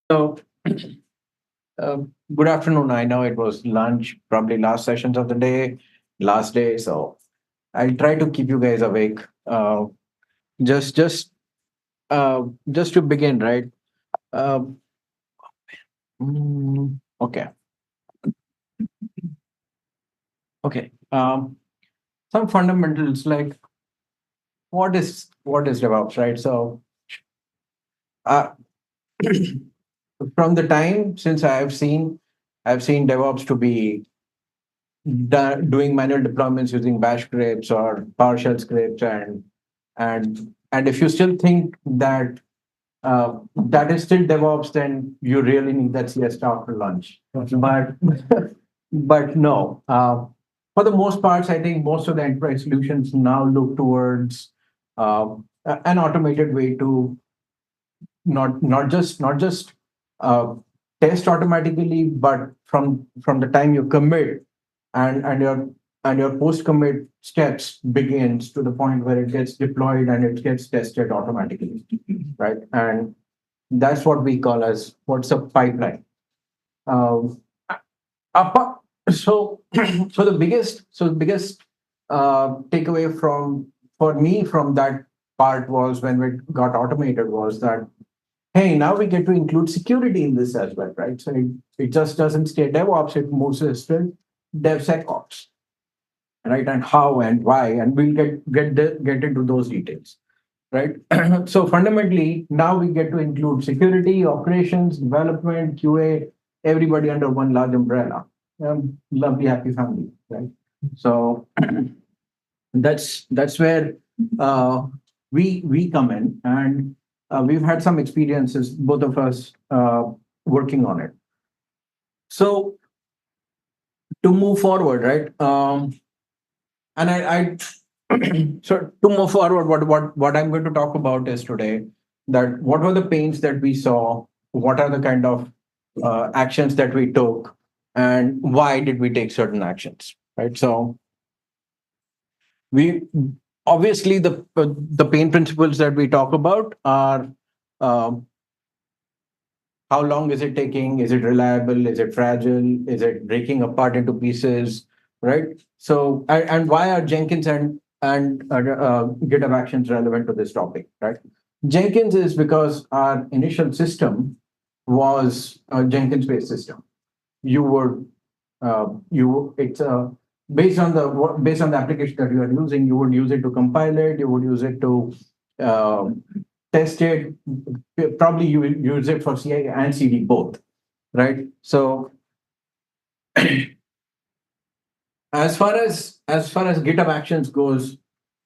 So, uh, good afternoon. I know it was lunch, probably last sessions of the day, last day. So I'll try to keep you guys awake. Just, just, just to begin, right? Uh, okay, okay. Some fundamentals like what is DevOps, right? So, uh, from the time since I've seen DevOps to be doing manual deployments using bash scripts or PowerShell scripts, and if you still think that that is still DevOps, then you really need that siesta after lunch. But but no, for the most parts, I think most of the enterprise solutions now look towards an automated way to not just uh, test automatically, but from the time you commit and your post commit steps begins to the point where it gets deployed and it gets tested automatically, right? And that's what we call as what's a pipeline. Um, so so the biggest takeaway from for me from that part was when it got automated was that hey, now we get to include security in this as well, right? So it just doesn't stay DevOps, it moves to DevSecOps, right? And how and why, and we'll get into those details, right? So fundamentally, now we get to include security, operations, development, QA, everybody under one large umbrella. Lovely, happy family, right? So that's where uh, we come in, and we've had some experiences, both of us, working on it. So to move forward, right? And I so to move forward, what I'm going to talk about is today that what were the pains that we saw, what are the kind of actions that we took, and why did we take certain actions, right? So we obviously the pain principles that we talk about are um, how long is it taking? Is it reliable? Is it fragile? Is it breaking apart into pieces? Right. So, and why are Jenkins and GitHub Actions relevant to this topic? Right. Jenkins is because our initial system was a Jenkins-based system. You were you it's based on the application that you are using. You would use it to compile it. You would use it to uh, test it. Probably you will use it for CI and CD both, right? So as far as GitHub Actions goes,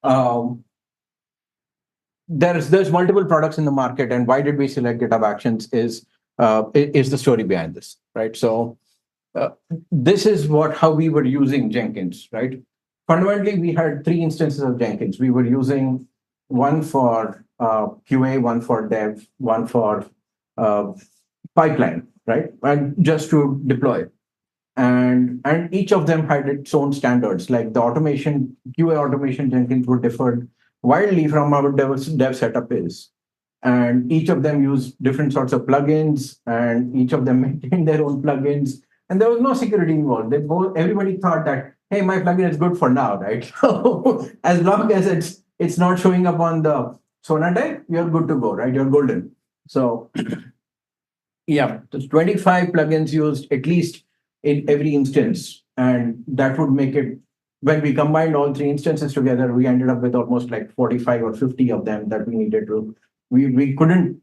um, there's multiple products in the market, and why did we select GitHub Actions is the story behind this, right? So uh, this is how we were using Jenkins, right? Fundamentally, we had three instances of Jenkins. We were using one for QA, one for dev, one for uh, pipeline, right? And just to deploy. And each of them had its own standards. Like the automation, QA automation Jenkins would differ wildly from our dev setup is. And each of them use different sorts of plugins, and each of them maintain their own plugins. And there was no security involved. Everybody thought that, hey, my plugin is good for now, right? So as long as it's not showing up on the Sonatype, you're good to go, right? You're golden. So yeah, there's 25 plugins used at least in every instance. And that would make it, when we combined all three instances together, we ended up with almost like 45 or 50 of them that we needed to, we couldn't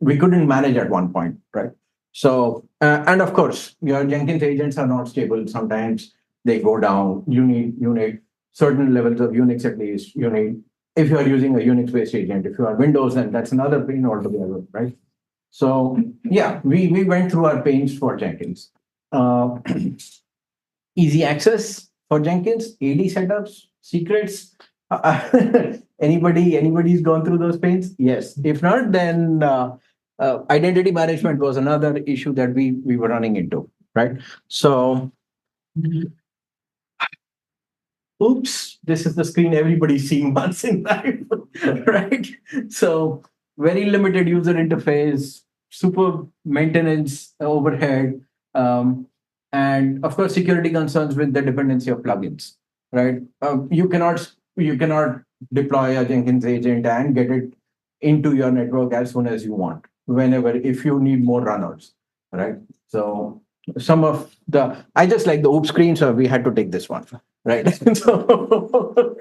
manage at one point, right? So, and of course, your Jenkins agents are not stable. Sometimes they go down. You need certain levels of Unix at least. You need, if you are using a Unix-based agent. If you are Windows, then that's another pain altogether, right? So yeah, we went through our pains for Jenkins. Uh, easy access for Jenkins, AD setups, secrets. Anybody's gone through those pains? Yes. If not, then identity management was another issue that we were running into, right? So, oops, this is the screen everybody's seen once in life, right? So very limited user interface, super maintenance overhead, and of course security concerns with the dependency of plugins, right? You cannot deploy a Jenkins agent and get it into your network as soon as you want, whenever, if you need more runners, right? So some of the, I just like the OOP screen, so we had to take this one, right? So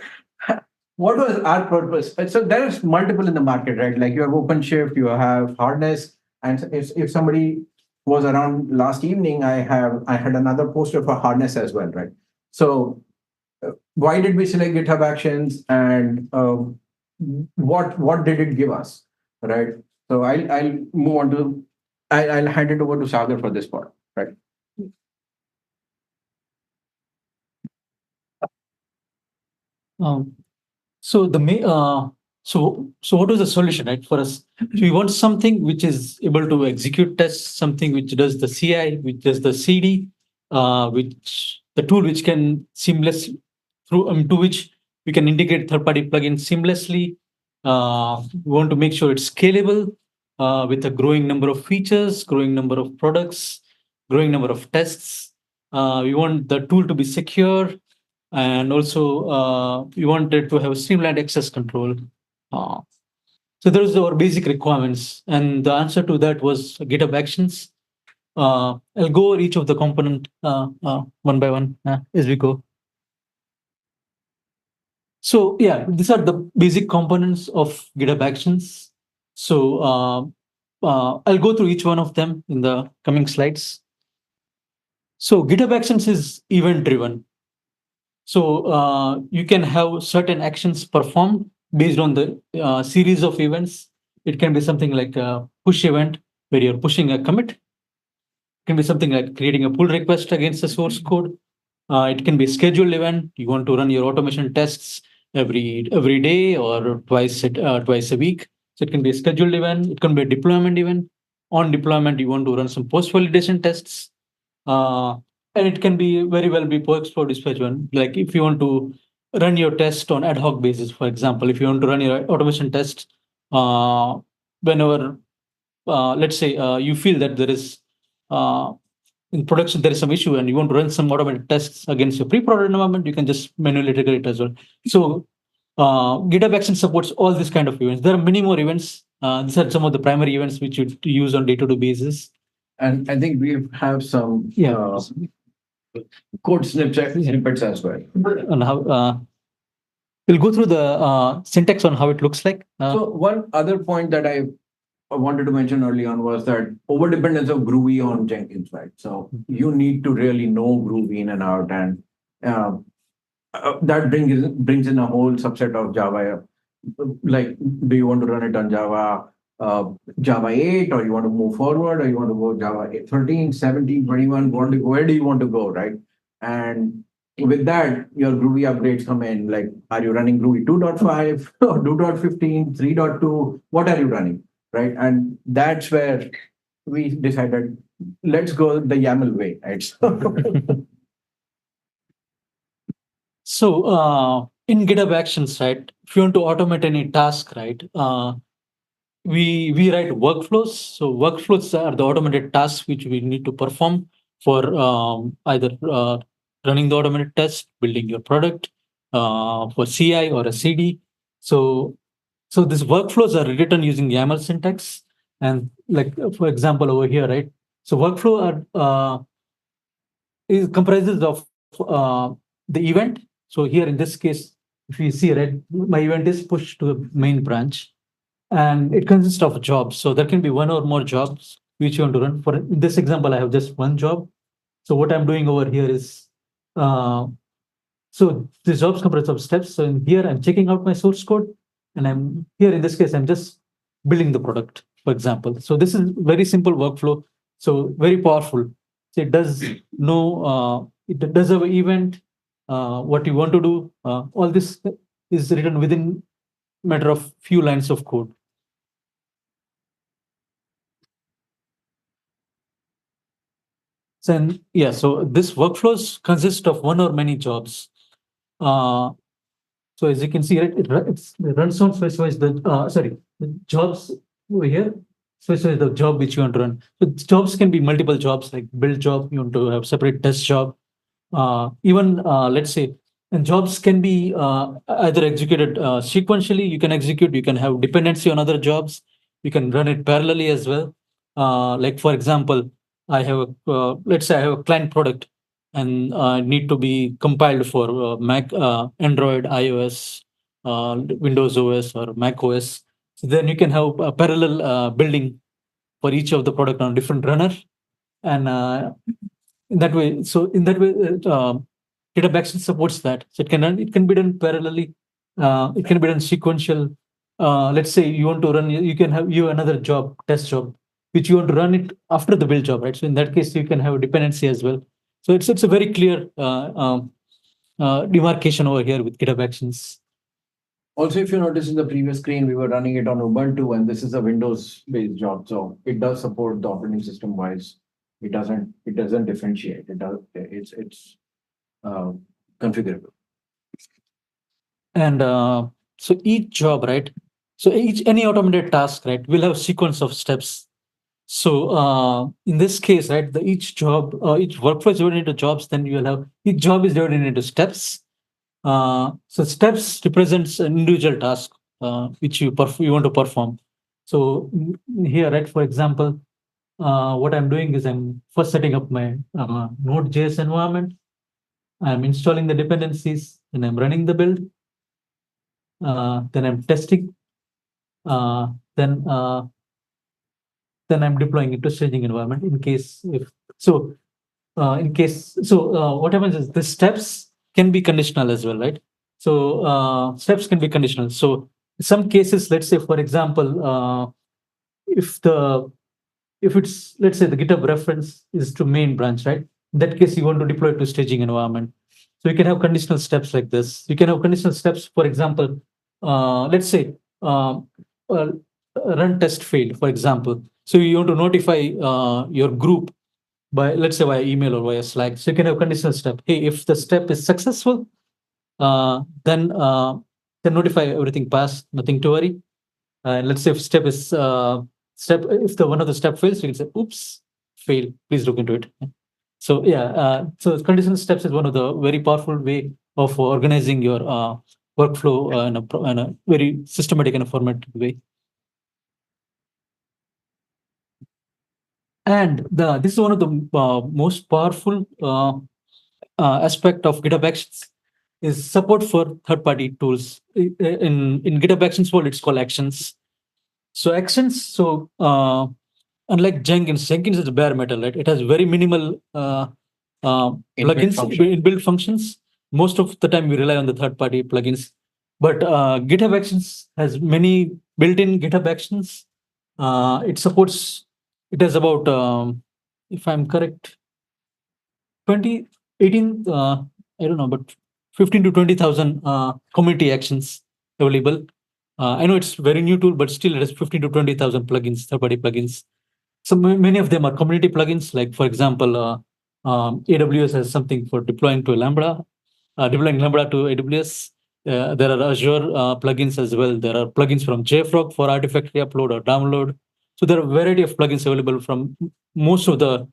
what was our purpose? So there's multiple in the market, right? Like you have OpenShift, you have Harness, and if somebody was around last evening, I had another poster for Harness as well, right? So why did we select GitHub Actions, and what did it give us, right? So I'll move on to, I'll hand it over to Sagar for this part, right? So the so what was the solution, right, for us? So we want something which is able to execute tests, something which does the CI, which does the CD, which the tool which can seamless through to which we can integrate third-party plugins seamlessly. We want to make sure it's scalable with a growing number of features, growing number of products, growing number of tests. We want the tool to be secure, and also we wanted to have streamlined access control. Uh, so those are our basic requirements, and the answer to that was GitHub Actions. I'll go over each of the component one by one as we go. So yeah, these are the basic components of GitHub Actions. So I'll go through each one of them in the coming slides. So GitHub Actions is event driven. So you can have certain actions performed based on the series of events. It can be something like a push event where you're pushing a commit. It can be something like creating a pull request against the source code. It can be a scheduled event. You want to run your automation tests every day or twice a week. So it can be a scheduled event. It can be a deployment event. On deployment, you want to run some post validation tests. Uh, and it can be very well be perks for dispatch one. Like if you want to run your test on ad hoc basis, for example, if you want to run your automation test whenever, let's say, you feel that there is uh, in production there is some issue and you want to run some automated tests against your pre-prod environment, you can just manually trigger it as well. So GitHub Action supports all these kind of events. There are many more events. These are some of the primary events which you use on day-to-day basis. And I think we have some code snippets as well. And how we'll go through the syntax on how it looks like. So one other point that I wanted to mention early on was that overdependence of Groovy on Jenkins, right? So you need to really know Groovy in and out, and that brings in a whole subset of Java. Like, do you want to run it on Java 8, or you want to move forward, or you want to go Java 13, 17, 21, where do you want to go, right? And with that, your Groovy upgrades come in. Like, are you running Groovy 2.5 or 2.15, 3.2? What are you running, right? And that's where we decided, let's go the YAML way, right? So in GitHub Actions, right, if you want to automate any task, right, we write workflows. So workflows are the automated tasks which we need to perform for either running the automated test, building your product, for CI or a CD. So these workflows are written using YAML syntax. And like, for example, over here, right? So workflow is comprises of the event. So here in this case, if you see, right, my event is pushed to the main branch, and it consists of jobs. So there can be one or more jobs which you want to run. For in this example, I have just one job. So what I'm doing over here is, so the jobs comprise of steps. So in here, I'm checking out my source code, and I'm here in this case, I'm just building the product, for example. So this is very simple workflow. So very powerful. So it does it does have an event, what you want to do. All this is written within matter of few lines of code. So yeah, so this workflows consist of one or many jobs. So as you can see, right, it runs on specifies the jobs over here. specify the job which you want to run. So jobs can be multiple jobs, like build job, you want to have separate test job. Even let's say, and jobs can be either executed sequentially. You can execute. You can have dependency on other jobs. You can run it parallelly as well. Like for example, I have let's say I have a client product and need to be compiled for Mac, Android, iOS, Windows OS, or Mac OS. So then you can have a parallel building for each of the product on a different runner, and in that way, GitHub Actions supports that. So it can be done parallelly. It can be done sequential. Let's say you want to run, you can have another job, test job, which you want to run it after the build job, right? So in that case, you can have a dependency as well. So it's a very clear demarcation over here with GitHub Actions. Also, if you notice in the previous screen, we were running it on Ubuntu, and this is a Windows-based job, so it does support the operating system-wise. It doesn't differentiate. It's configurable. And so each job, right? So any automated task, right, will have a sequence of steps. So in this case, right, each job, each workflow is divided into jobs. Then you will have each job is divided into steps. So steps represents an individual task which you want to perform. So here, right, for example, what I'm doing is I'm first setting up my Node.js environment. I'm installing the dependencies and I'm running the build. Then I'm testing. Uh, then uh, then I'm deploying it to staging environment in case if so. What happens is the steps can be conditional as well, right? So steps can be conditional. So in some cases, let's say for example, if the if it's let's say the GitHub reference is to main branch, right? In that case, you want to deploy it to staging environment. So you can have conditional steps like this. You can have conditional steps, for example, let's say uh, run test failed, for example. So you want to notify your group by let's say via email or via Slack. So you can have conditional step. Hey, if the step is successful, then notify everything passed, nothing to worry. Let's say if step is step if the one of the step fails, you can say, "Oops, fail. Please look into it." So yeah, so conditional steps is one of the very powerful way of organizing your workflow in a very systematic and formatted way. And this is one of the most powerful aspect of GitHub Actions is support for third-party tools. In GitHub Actions world, it's called Actions. So Actions, unlike Jenkins is bare metal, right? It has very minimal plugins, inbuilt functions. Most of the time, we rely on the third-party plugins. But GitHub Actions has many built-in GitHub Actions. It supports. It has about, if I'm correct, 20, 18, I don't know, but 15 to 20,000 community actions available. I know it's very new tool, but still it has 15 to 20,000 plugins, third-party plugins. So many of them are community plugins. Like for example, AWS has something for deploying to Lambda, deploying Lambda to AWS. There are Azure plugins as well. There are plugins from JFrog for Artifactory upload or download. So there are a variety of plugins available from most of the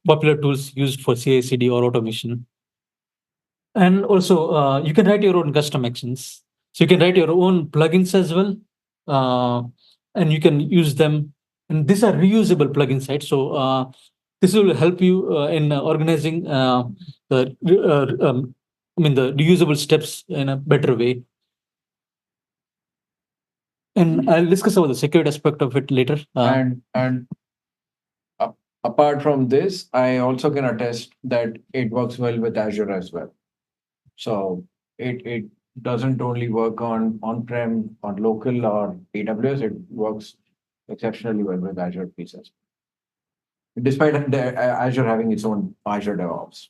popular tools used for CI/CD or automation. And also, you can write your own custom actions. So you can write your own plugins as well, and you can use them. And these are reusable plugins, right? So this will help you in organizing the reusable steps in a better way. And I'll discuss about the security aspect of it later. And apart from this, I also can attest that it works well with Azure as well. So it doesn't only work on-prem, on local or AWS. It works exceptionally well with Azure pieces, despite Azure having its own Azure DevOps.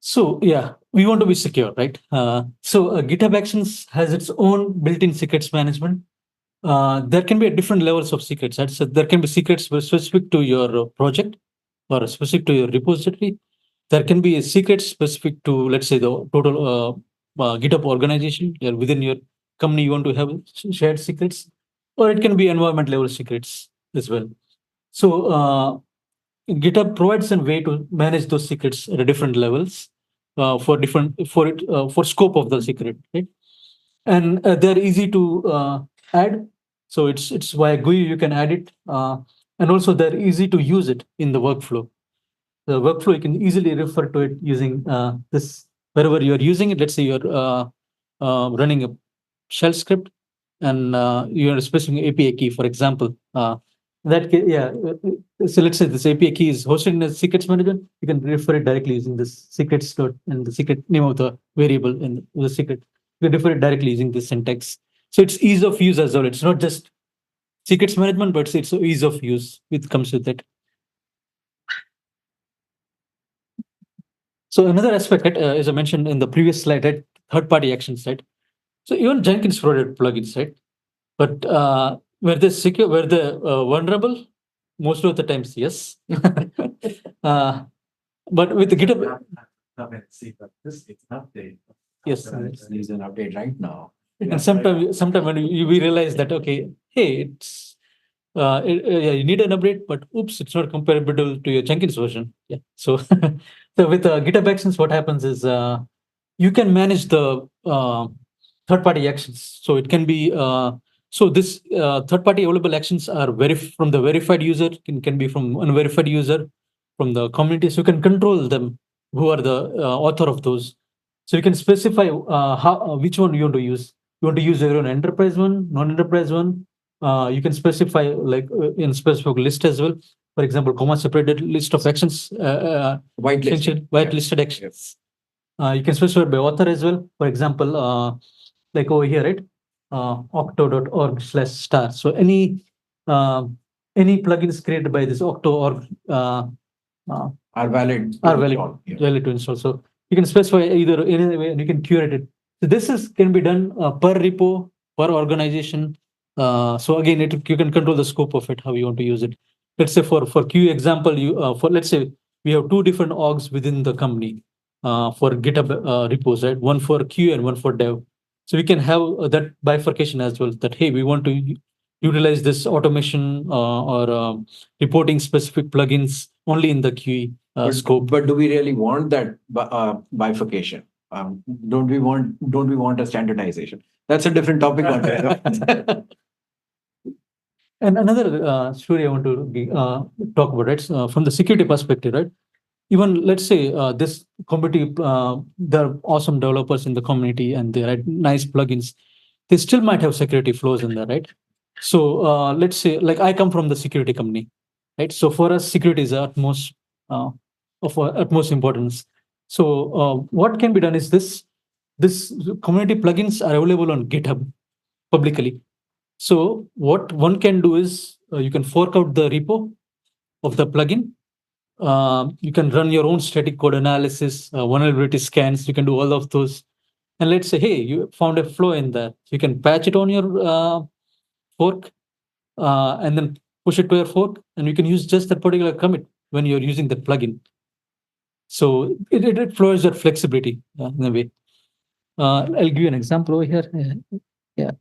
So yeah, we want to be secure, right? So GitHub Actions has its own built-in secrets management. There can be different levels of secrets, right? So there can be secrets specific to your project or specific to your repository. There can be a secret specific to, let's say, the total GitHub organization within your company you want to have shared secrets, or it can be environment level secrets as well. So GitHub provides a way to manage those secrets at different levels for scope of the secret, right? And they're easy to add. So it's via GUI you can add it, and also they're easy to use it in the workflow. The workflow you can easily refer to it using this wherever you're using it. Let's say you're running a shell script and you're specifying API key, for example. So let's say this API key is hosted in a secrets management. You can refer it directly using this secrets dot and the secret name of the variable in the secret. You can refer it directly using this syntax. So it's ease of use as well. It's not just secrets management, but it's ease of use which comes with it. So another aspect, right, as I mentioned in the previous slide, right, third-party actions, right? So even Jenkins provided plugins, right? But were they secure? Were they vulnerable? Most of the times, yes. But with the GitHub, Come and see, but this is an update. yes, There's an update right now. and sometimes when we realize that okay, hey, it's yeah, you need an update, but oops, it's not comparable to your Jenkins version. Yeah, so so with GitHub Actions, what happens is you can manage the third-party actions. So it can be so this third-party available actions are from the verified user, can be from unverified user, from the community. So you can control them, who are the author of those. So you can specify which one you want to use. You want to use your own enterprise one, non-enterprise one. You can specify like in specific list as well. For example, comma separated list of actions, whitelisted actions. You can specify by author as well. For example, like over here, right? Octo.org/star. So any plugins created by this Octo.org Are valid. valid to install. So you can specify either any way, and you can curate it. So this can be done per repo, per organization. So again, you can control the scope of it, how you want to use it. Let's say for Q example, let's say we have two different orgs within the company for GitHub repos, right? One for Q and one for dev. So we can have that bifurcation as well. That hey, we want to utilize this automation or reporting specific plugins only in the QE scope. But do we really want that bifurcation? Don't we want a standardization? That's a different topic altogether. And another story I want to talk about, right? From the security perspective, right? Even let's say this community, there are awesome developers in the community and they write nice plugins. They still might have security flaws in there, right? So let's say, like I come from the security company, right? So for us, security is utmost of utmost importance. So what can be done is this community plugins are available on GitHub publicly. So what one can do is you can fork out the repo of the plugin. You can run your own static code analysis, vulnerability scans. You can do all of those. And let's say, hey, you found a flaw in that. You can patch it on your fork and then push it to your fork. And you can use just that particular commit when you're using the plugin. So it provides that flexibility in a way. I'll give you an example over here. Yeah.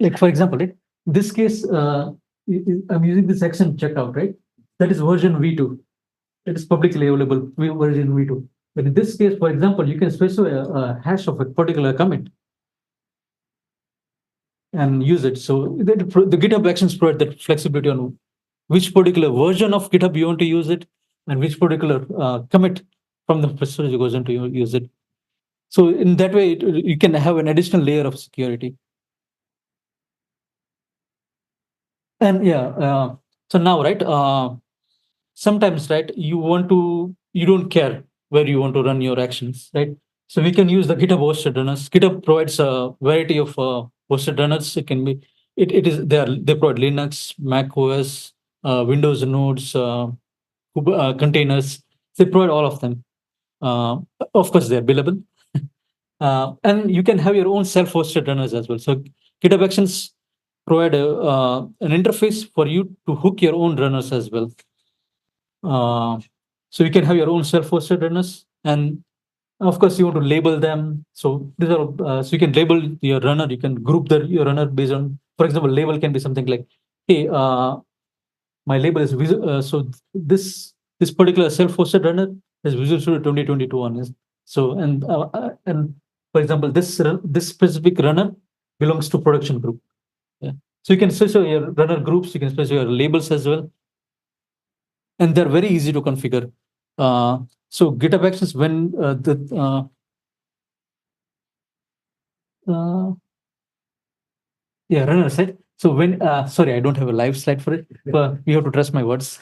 Like for example, right? This case, I'm using this action checkout, right? That is version V2. It is publicly available version V2. But in this case, for example, you can specify a hash of a particular commit and use it. So the GitHub Actions provide that flexibility on which particular version of GitHub you want to use it and which particular commit from the repository goes into use it. So in that way, you can have an additional layer of security. And yeah, so now, right, sometimes, right, you don't care where you want to run your actions, right? So we can use the GitHub hosted runners. GitHub provides a variety of hosted runners. It can be, they provide Linux, Mac OS, Windows nodes, containers. They provide all of them. Of course, they're billable. And you can have your own self-hosted runners as well. So GitHub Actions provide an interface for you to hook your own runners as well. So you can have your own self-hosted runners, and Of course, you want to label them. So these are so you can label your runner. You can group your runner based on, for example, label can be something like, hey, my label is so this particular self-hosted runner is Visual Studio 2022 on is so and for example, this specific runner belongs to production group. Yeah. So you can specify your runner groups. You can specify your labels as well, and they're very easy to configure. So GitHub Actions when uh, yeah, runner side. So when sorry, I don't have a live slide for it, but you have to trust my words.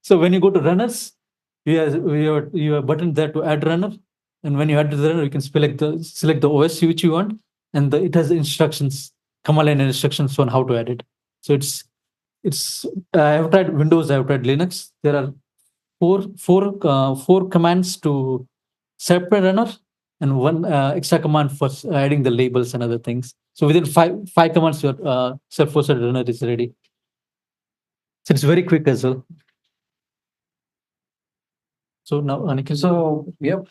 So when you go to runners, you have a button there to add runner, and when you add the runner, you can select the OS which you want, and it has instructions, command line instructions on how to add it. So it's I have tried Windows, I have tried Linux. There are four commands to separate runner and one extra command for adding the labels and other things. So within five commands, your self-hosted runner is ready. So it's very quick as well. So now, Aniket. So, yep.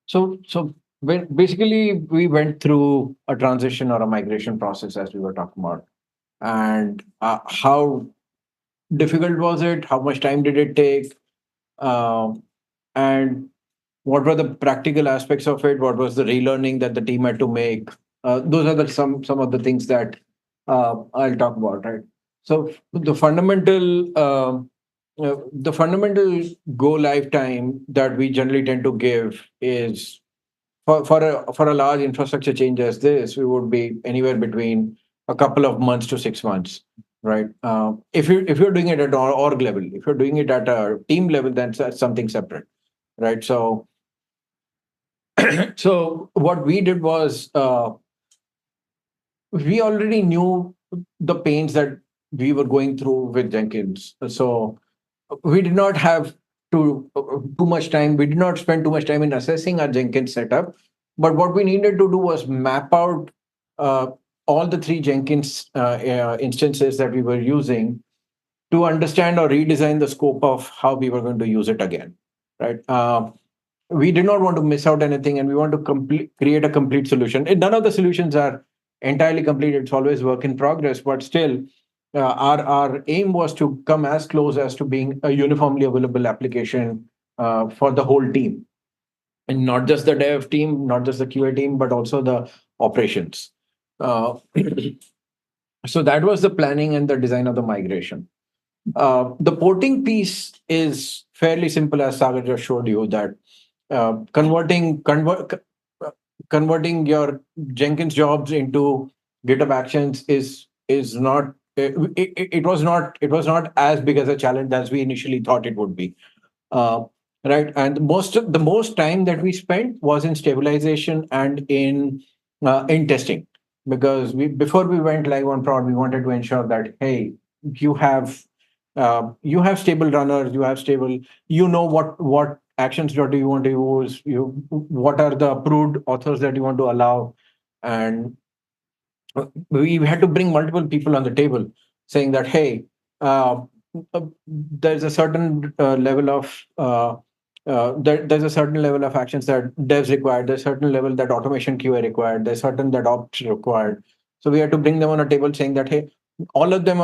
So when basically we went through a transition or a migration process as we were talking about, and how difficult was it? How much time did it take? And what were the practical aspects of it? What was the relearning that the team had to make? Those are some of the things that I'll talk about, right? So the fundamental go live time that we generally tend to give is for a large infrastructure change as this, we would be anywhere between a couple of months to 6 months, right? If you're doing it at org level, if you're doing it at a team level, then that's something separate, right? So so what we did was we already knew the pains that we were going through with Jenkins. So we did not have too much time. We did not spend too much time in assessing our Jenkins setup. But what we needed to do was map out uh, all the three Jenkins instances that we were using to understand or redesign the scope of how we were going to use it again, right? We did not want to miss out anything, and we want to create a complete solution. And none of the solutions are entirely complete. It's always work in progress, but still, our aim was to come as close as to being a uniformly available application for the whole team, and not just the dev team, not just the QA team, but also the operations. Uh, so that was the planning and the design of the migration. The porting piece is fairly simple, as Sagar just showed you, that converting your Jenkins jobs into GitHub Actions is not it was not as big as a challenge as we initially thought it would be. Uh, right, and the most time that we spent was in stabilization and in testing, because we before we went live on prod, we wanted to ensure that, hey, you have you have stable runners, you have stable, what actions do you want to use, what are the approved authors that you want to allow. And we had to bring multiple people on the table saying that, hey, uh, there's a certain level of there's a certain level of actions that devs required, there's a certain level that automation QA required, there's certain that ops required. So we had to bring them on a table saying that, hey, all of them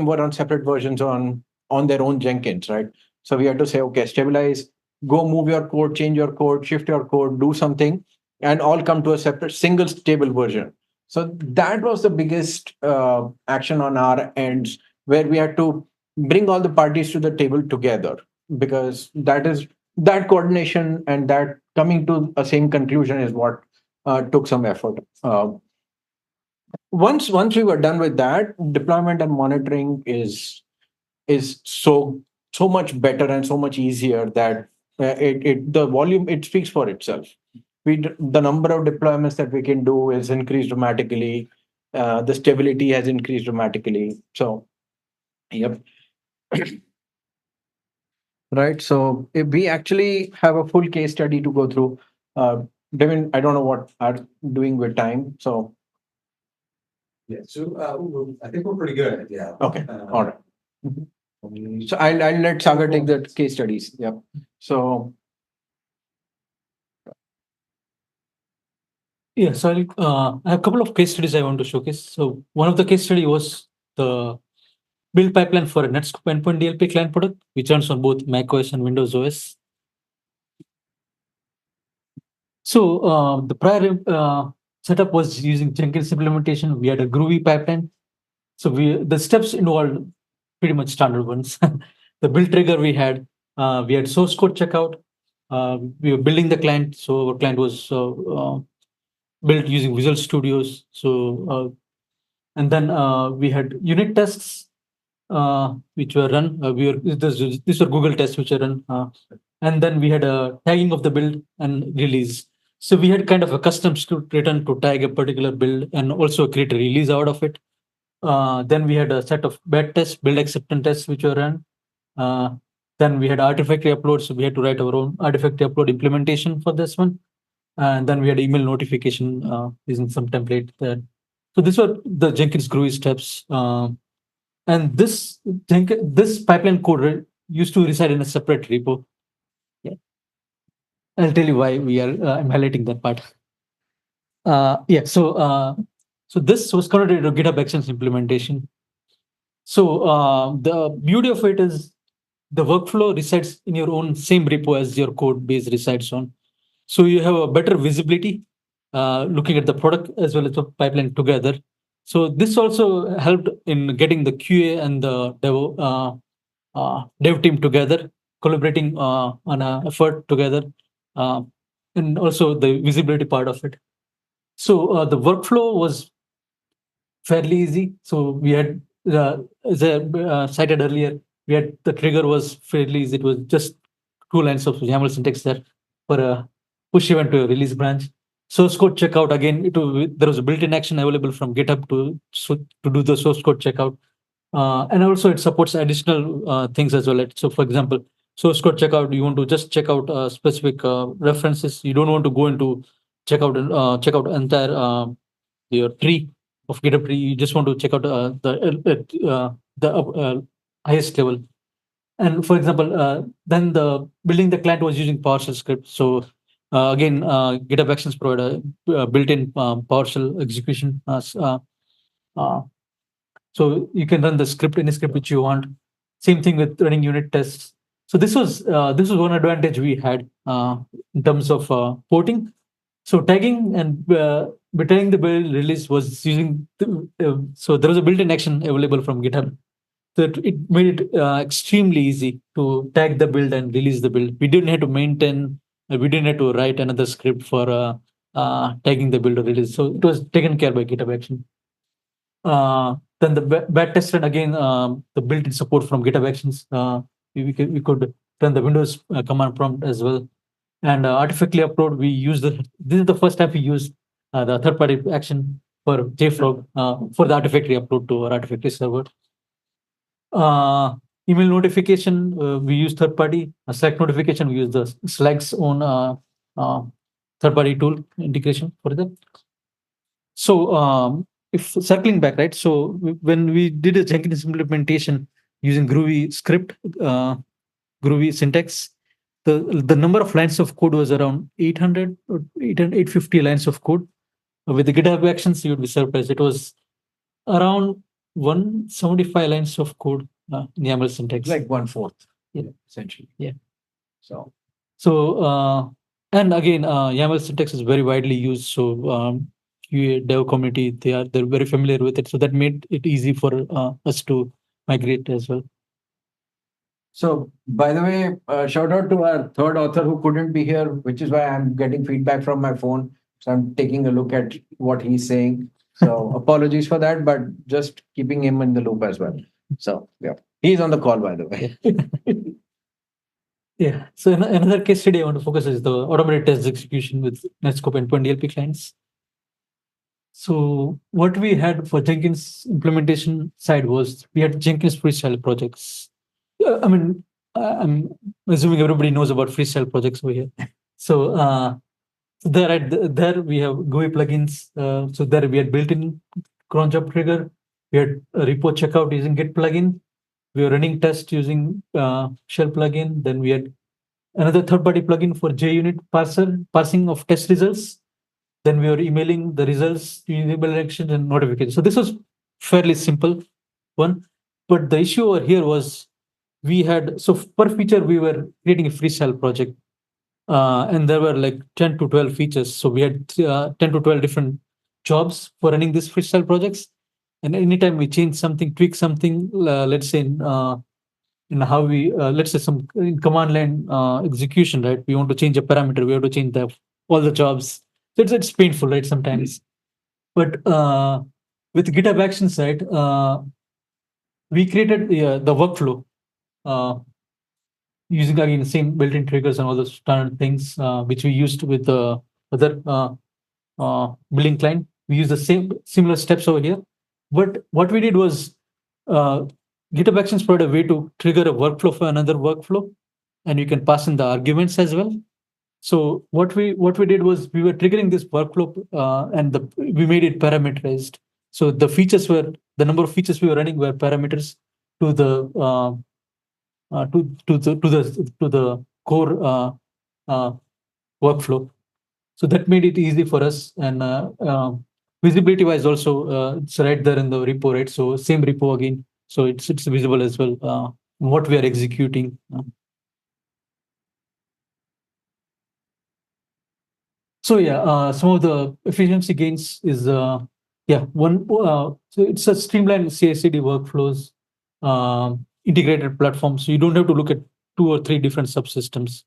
were on separate versions on their own Jenkins, right? So we had to say, okay, stabilize, go move your code, change your code, shift your code, do something, and all come to a separate single stable version. So that was the biggest action on our ends, where we had to bring all the parties to the table together, because that coordination and that coming to a same conclusion is what took some effort. Once we were done with that, deployment and monitoring is so much better and so much easier that the volume, it speaks for itself. The number of deployments that we can do is increased dramatically. The stability has increased dramatically. So, yep. Right. So if we actually have a full case study to go through. Devin, I don't know what are doing with time. So, Yeah, so I think we're pretty good. Yeah. okay. All right. Mhm. So I'll let Sagar take the case studies. Yep. So Yeah, so I have a couple of case studies I want to showcase. So one of the case study was the build pipeline for a Netscope endpoint DLP client product, which runs on both macOS and Windows OS. So the prior setup was using Jenkins implementation. We had a Groovy pipeline. So the steps involved pretty much standard ones. The build trigger we had source code checkout. We were building the client. So our client was built using Visual Studios. So and then we had unit tests which were run. These were Google tests which were run, and then we had a tagging of the build and release. So we had kind of a custom script written to tag a particular build and also create a release out of it. Then we had a set of bad tests, build acceptance tests which were run. Then we had Artifactory uploads. So we had to write our own Artifactory upload implementation for this one. And then we had email notification using some template there. So these were the Jenkins Groovy steps. And this pipeline code used to reside in a separate repo. Yeah, I'll tell you why I'm highlighting that part. Yeah, so this was converted to GitHub Actions implementation. So the beauty of it is the workflow resides in your own same repo as your code base resides on. So you have a better visibility looking at the product as well as the pipeline together. So this also helped in getting the QA and the dev team together, collaborating on an effort together, uh, and also the visibility part of it. So the workflow was fairly easy. So we had, as I cited earlier, we had the trigger was fairly easy. It was just 2 lines of YAML syntax there for a push event to a release branch. Source code checkout again. There was a built-in action available from GitHub to do the source code checkout, and also it supports additional things as well. So, for example, source code checkout. You want to just check out specific references. You don't want to go into check out entire your tree of GitHub tree. You just want to check out the highest level. And for example, then the building the client was using PowerShell script. So again, GitHub Actions provide a built-in PowerShell execution. Uh, so you can run the script, any script which you want. Same thing with running unit tests. So this was one advantage we had in terms of porting. So tagging and returning the build release was using. So there was a built-in action available from GitHub. So it made it extremely easy to tag the build and release the build. We didn't have to maintain. We didn't have to write another script for tagging the build or release. So it was taken care by GitHub Action. Then the bad test run again, the built-in support from GitHub Actions. We could run the Windows command prompt as well. And artificially upload, this is the first time we used the third-party action for JFrog for the Artifactory upload to our Artifactory server. Email notification, we use third-party. Slack notification, we use the Slack's own third-party tool integration for that. So if circling back, right? So when we did a Jenkins implementation using Groovy script, Groovy syntax, the number of lines of code was around 800 or 850 lines of code. With the GitHub Actions, you would be surprised. It was around 175 lines of code in YAML syntax. Like 1/4, Yeah. essentially. Yeah. So And again, YAML syntax is very widely used. So QA dev community, they're very familiar with it. So that made it easy for us to migrate as well. So, by the way, shout out to our third author who couldn't be here, which is why I'm getting feedback from my phone. So I'm taking a look at what he's saying. So apologies for that, but just keeping him in the loop as well. So yeah, he's on the call, by the way. Yeah. So another case study I want to focus is the automated test execution with Netscope endpoint DLP clients. So what we had for Jenkins implementation side was we had Jenkins freestyle projects. I'm assuming everybody knows about freestyle projects over here. So there we have GUI plugins. So there we had built-in cron job trigger. We had a repo checkout using Git plugin. We were running tests using shell plugin. Then we had another third-party plugin for JUnit parsing of test results. Then we were emailing the results to email actions and notifications. So this was fairly simple one. But the issue over here was we had, so per feature, we were creating a freestyle project. And there were like 10 to 12 features. So we had 10 to 12 different jobs for running these freestyle projects. And anytime we change something, tweak something, let's say in how we, let's say some in command line execution, right? We want to change a parameter, we have to change all the jobs. So it's painful, right? Sometimes. But with GitHub Actions, right, we created the workflow using again the same built-in triggers and all those standard things which we used with the other billing client. We use the same similar steps over here. But what we did was uh, GitHub Actions provided a way to trigger a workflow for another workflow, and you can pass in the arguments as well. So what we did was we were triggering this workflow and we made it parameterized. So the number of features we were running were parameters to the to the core uh, workflow. So that made it easy for us. And visibility wise also, it's right there in the repo, right? So same repo again. So it's visible as well what we are executing. So yeah, some of the efficiency gains is one. So it's a streamlined CI/CD workflows, integrated platform. So you don't have to look at 2 or 3 different subsystems.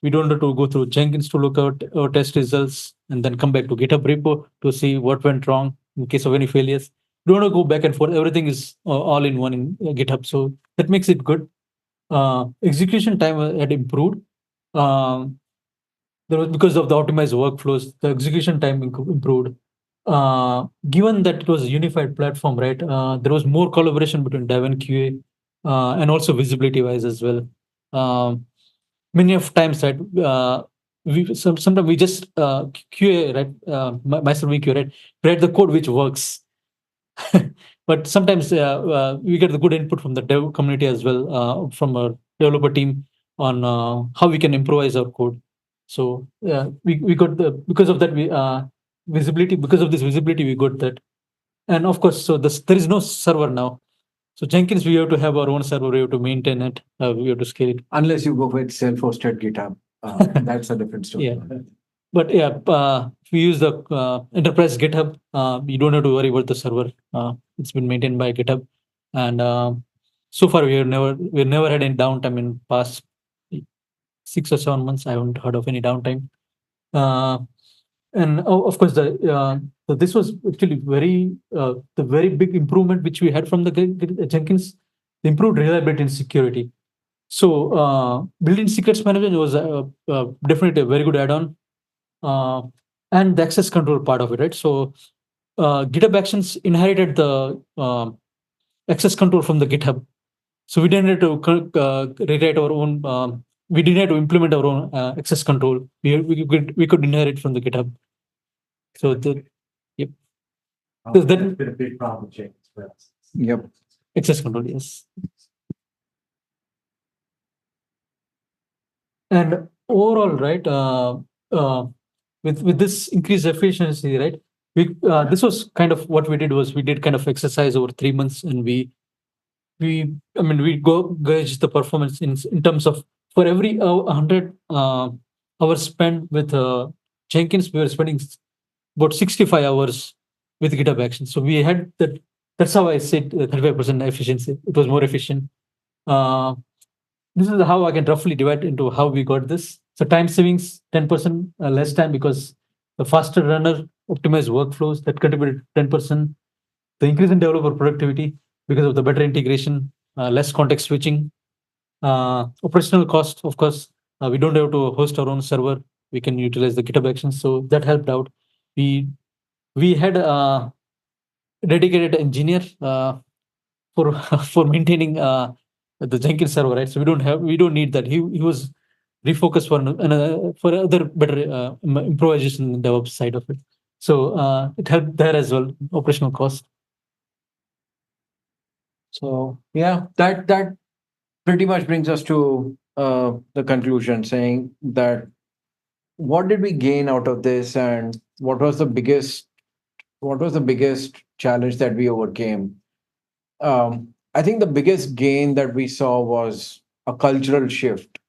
We don't have to go through Jenkins to look out our test results and then come back to GitHub repo to see what went wrong in case of any failures. You don't have to go back and forth. Everything is all in one in GitHub. So that makes it good. Execution time had improved. Um, there was because of the optimized workflows, the execution time improved. Given that it was a unified platform, right? There was more collaboration between dev and QA, and also visibility wise as well. Many of times, right? Sometimes we just QA, right? Myself being QA, right? Write the code which works. But sometimes we get the good input from the dev community as well, from our developer team on how we can improvise our code. So we got the because of that we visibility because of this visibility we got that. And of course, so there is no server now. So Jenkins, we have to have our own server. We have to maintain it. We have to scale it. Unless you go with self-hosted GitHub, that's a different story. Yeah. But yeah, if we use the enterprise GitHub, you don't have to worry about the server. It's been maintained by GitHub, and so far we've never had any downtime in past 6 or 7 months. I haven't heard of any downtime. And of course, so this was actually the very big improvement which we had from the Jenkins, the improved reliability and security. So built-in secrets management was definitely a very good add-on. And the access control part of it, right? So GitHub Actions inherited the access control from the GitHub. So we didn't have to rewrite our own. We didn't have to implement our own access control. We could inherit from the GitHub. So yep. So That's that been a big problem with Jenkins for us. Yep. access control, yes. And overall, right? With this increased efficiency, right? This was kind of what we did was we did kind of exercise over 3 months, and we gauge the performance in terms of for every 100 hours spent with Jenkins, we were spending about 65 hours with GitHub Actions. So we had that. That's how I said 35% efficiency. It was more efficient. Uh, this is how I can roughly divide into how we got this. So time savings, 10% less time because the faster runner optimized workflows that contributed 10%. The increase in developer productivity because of the better integration, less context switching, operational cost. Of course, we don't have to host our own server. We can utilize the GitHub Actions, so that helped out. We had a dedicated engineer for for maintaining the Jenkins server, right? So we don't need that. He was refocused for other better improvisation in the DevOps side of it. So it helped there as well, operational cost. So Yeah, that pretty much brings us to the conclusion, saying that what did we gain out of this, and what was the biggest challenge that we overcame? I think the biggest gain that we saw was a cultural shift,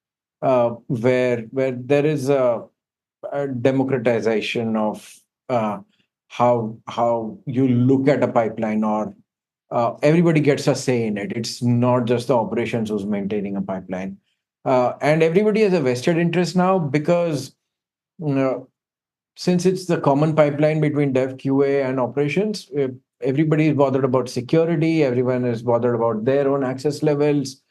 where there is a democratization of how you look at a pipeline, or everybody gets a say in it. It's not just the operations who's maintaining a pipeline, and everybody has a vested interest now, because you know, since it's the common pipeline between dev, QA, and operations, everybody is bothered about security. Everyone is bothered about their own access levels.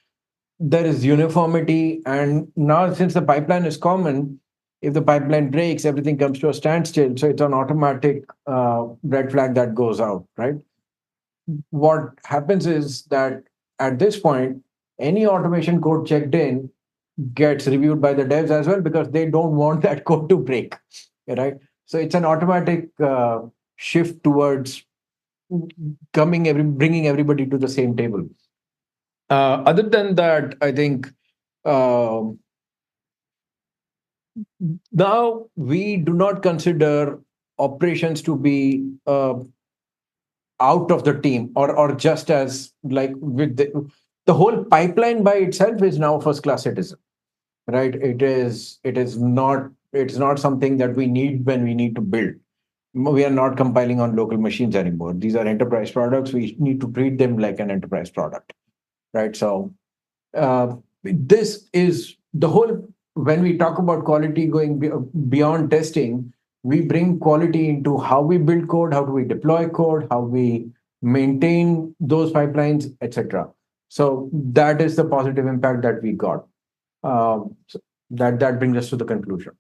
There is uniformity, and now since the pipeline is common, if the pipeline breaks, everything comes to a standstill. So it's an automatic red flag that goes out, right? What happens is that at this point, any automation code checked in gets reviewed by the devs as well, because they don't want that code to break, right? So it's an automatic shift towards bringing everybody to the same table. Other than that, I think now we do not consider operations to be out of the team, or just as like with the whole pipeline by itself is now first class citizen, right? It's not something that we need when we need to build. We are not compiling on local machines anymore. These are enterprise products. We need to treat them like an enterprise product, right? So this is the whole. When we talk about quality going beyond testing, we bring quality into how we build code, how do we deploy code, how we maintain those pipelines, etc. So that is the positive impact that we got. So that brings us to the conclusion.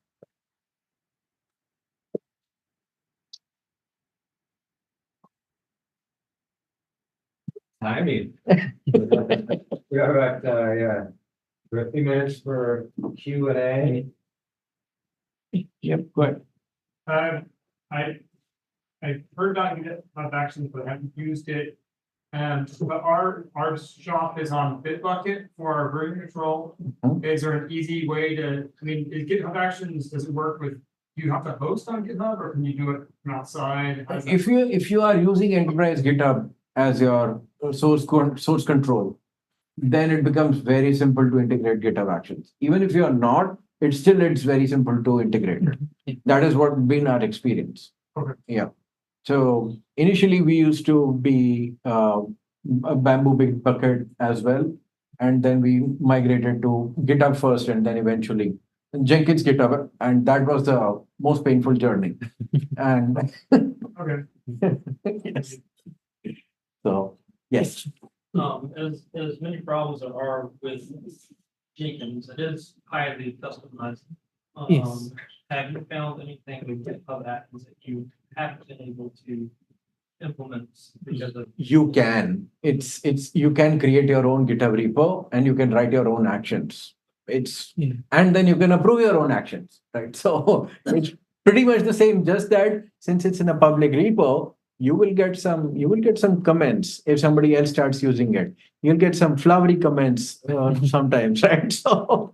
Timing. We have about, yeah, we have a few minutes for Q&A. Yep, go ahead. I've heard about GitHub Actions, but I haven't used it. But our shop is on Bitbucket for our version control. Mhm. Is there an easy way to? I mean, is GitHub Actions, does it work with? Do you have to host on GitHub, or can you do it from outside? How does that If you are using enterprise GitHub as your source control, then it becomes very simple to integrate GitHub Actions. Even if you are not, it's very simple to integrate. That is what been our experience. Okay. Yeah. So initially we used to be a Bamboo Bitbucket as well, and then we migrated to GitHub first, and then eventually Jenkins GitHub, and that was the most painful journey. And Okay. yes. So yes. As many problems there are with Jenkins, it is highly customized. Yes. Have you found anything with GitHub Actions that you haven't been able to implement because of? You can. It's you can create your own GitHub repo, and you can write your own actions. Yeah. And then you can approve your own actions, right? So it's pretty much the same, just that since it's in a public repo, you will get some comments if somebody else starts using it. You'll get some flowery comments sometimes, right? So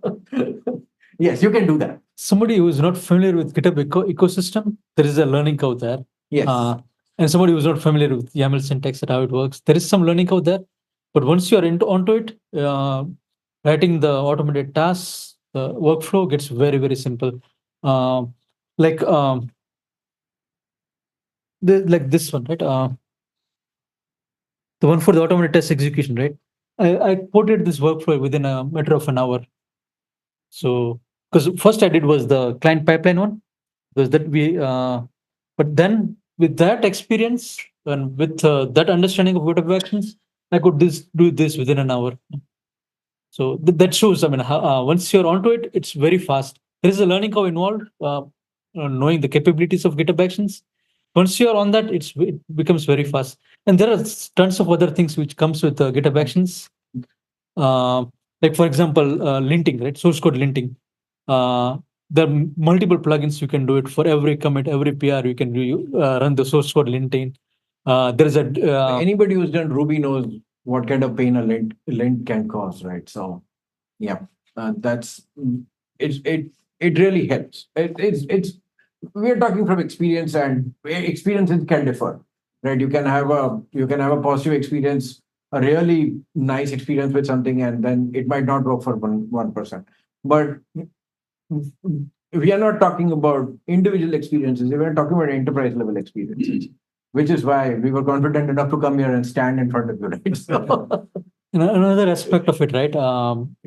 yes, you can do that. Somebody who is not familiar with GitHub ecosystem, there is a learning curve there. Yes. And somebody who's not familiar with YAML syntax and how it works, there is some learning curve there. But once you are onto it, writing the automated tasks, the workflow gets very, very simple. Like this one, right? The one for the automated test execution, right? I ported this workflow within a matter of an hour. So, because first I did was the client pipeline one, because that but then with that experience and with that understanding of GitHub Actions, I could do this within an hour. So that shows. I mean, once you're onto it, it's very fast. There is a learning curve involved, knowing the capabilities of GitHub Actions. Once you're on that, it becomes very fast. And there are tons of other things which comes with GitHub Actions. Like for example, linting, right? Source code linting. There are multiple plugins you can do it for every commit, every PR. You can run the source code linting. There is Anybody who's done Ruby knows what kind of pain a lint can cause, right? So yeah, that's it really helps. It's we are talking from experience, and experiences can differ, right? You can have a positive experience, a really nice experience with something, and then it might not work for one person. But we are not talking about individual experiences. We are talking about enterprise level experiences, which is why we were confident enough to come here and stand in front of you, right? So, Another aspect of it, right?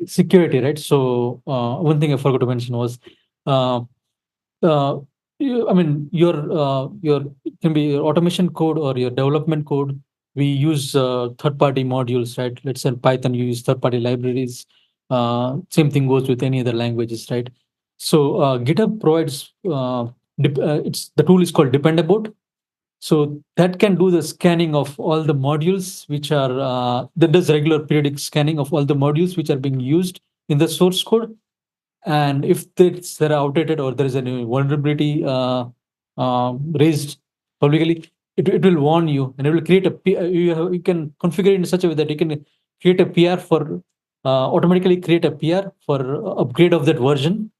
Security, right? So one thing I forgot to mention was, uh, I mean, your it can be your automation code or your development code. We use third-party modules, right? Let's say in Python, you use third-party libraries. Same thing goes with any other languages, right? So GitHub provides it's the tool is called Dependabot. So that can do the scanning of all the modules which are that does regular periodic scanning of all the modules which are being used in the source code. And if they're outdated or there is any vulnerability raised publicly, it will warn you, and it will create you can configure it in such a way that you can create a PR for automatically create a PR for upgrade of that version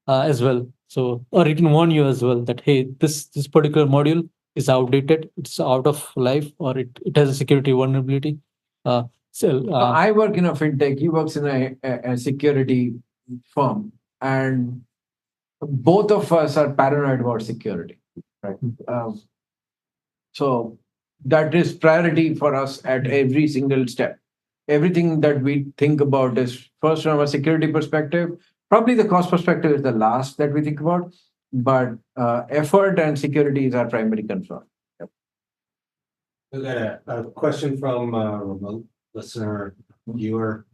as well. So, or it can warn you as well that hey, this particular module is outdated, it's out of life, or it has a security vulnerability. Uh, so, I work in a fintech. He works in a security firm, and both of us are paranoid about security, right? So that is priority for us at every single step. Everything that we think about is first from a security perspective. Probably the cost perspective is the last that we think about, but effort and security is our primary concern. Yep. We got a question from a remote listener, viewer.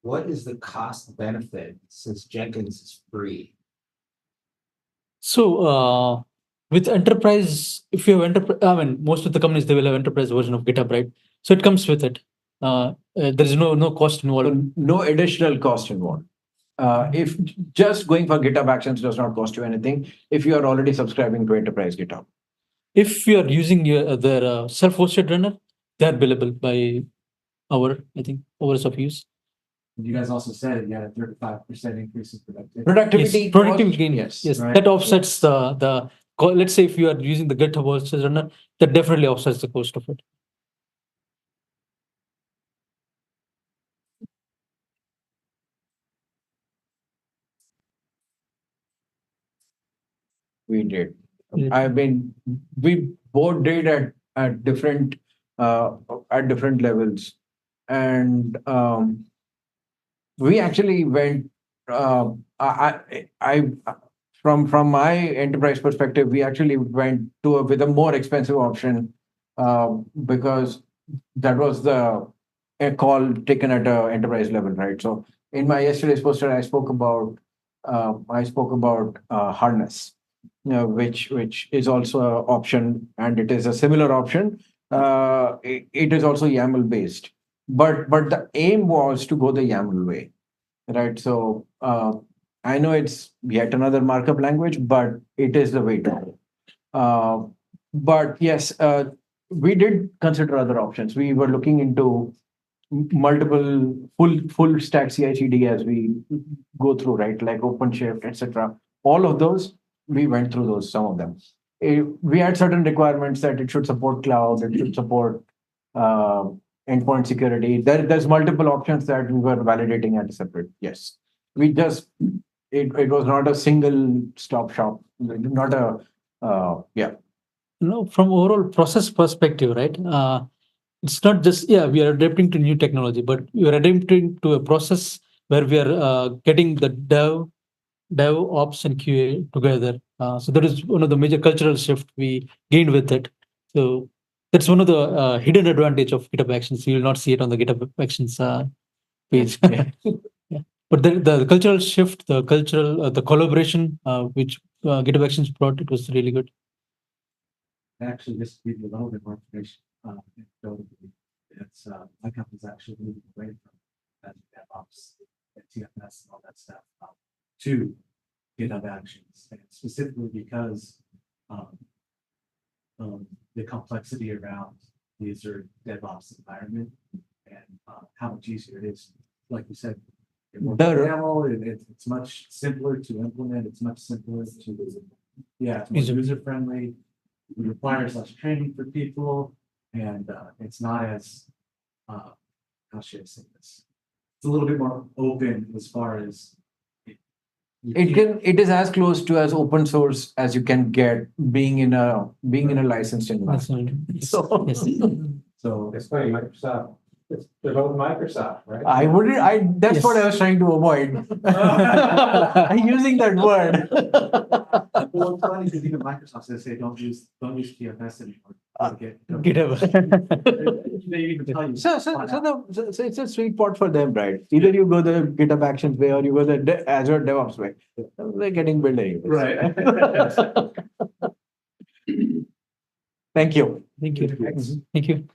What is the cost benefit since Jenkins is free? So with enterprise, if you have enterprise, I mean, most of the companies they will have enterprise version of GitHub, right? So it comes with it. There is no cost involved. So no additional cost involved. If just going for GitHub Actions does not cost you anything, if you are already subscribing to Enterprise GitHub. If you are using their self-hosted runner, they are billable by hour, I think, hours of use. You guys also said you had a 35% increase in productivity. Productivity, Yes, productivity cost, gain. yes. Yes, right. that offsets let's say if you are using the GitHub hosted runner, that definitely offsets the cost of it. We did. Yeah. I mean, we both did at different levels, and we actually went. I from my enterprise perspective, we actually went with a more expensive option because that was a call taken at a enterprise level, right? So in my yesterday's poster, I spoke about harness, which is also an option, and it is a similar option. It is also YAML based, but the aim was to go the YAML way, right? So I know it's yet another markup language, but it is the way to go. But yes, we did consider other options. We were looking into multiple full stack CI/CD as we go through, right? Like OpenShift, etc. All of those, we went through those. Some of them, we had certain requirements that it should support cloud, it should support uh, endpoint security. There's multiple options that we were validating at a separate. Yes, we just it was not a single stop shop, not a yeah. No, from overall process perspective, right? It's not just we are adapting to new technology, but we are adapting to a process where we are getting the DevOps and QA together. So that is one of the major cultural shift we gained with it. So that's one of the hidden advantage of GitHub Actions. You will not see it on the GitHub Actions page. Yeah. But the cultural shift, the collaboration, which GitHub Actions brought, it was really good. Actually, just to give you a little bit more information, it's my company's actually moving away from DevOps and TFS and all that stuff to GitHub Actions, and specifically because the complexity around the Azure DevOps environment and how much easier it is. Like you said, more The- demo, it's much simpler to implement, it's much simpler to, yeah, it's more User- user friendly. It requires less training for people, and it's not as, how should I say this? It's a little bit more open as far as. It is as close to as open source as you can get being in a licensed environment. Yes. So- Yes. So It's funny, Microsoft, they're both Microsoft, right? I wouldn't, that's what I was trying to avoid. I'm using that word. well, it's funny because even Microsoft says, say, don't use TFS anymore. GitHub. They even tell you. So it's a sweet spot for them, right? Either you go the GitHub Actions way or you go the Azure DevOps way. They're getting built anyway. Right. Thank you. Thank you. Thank you.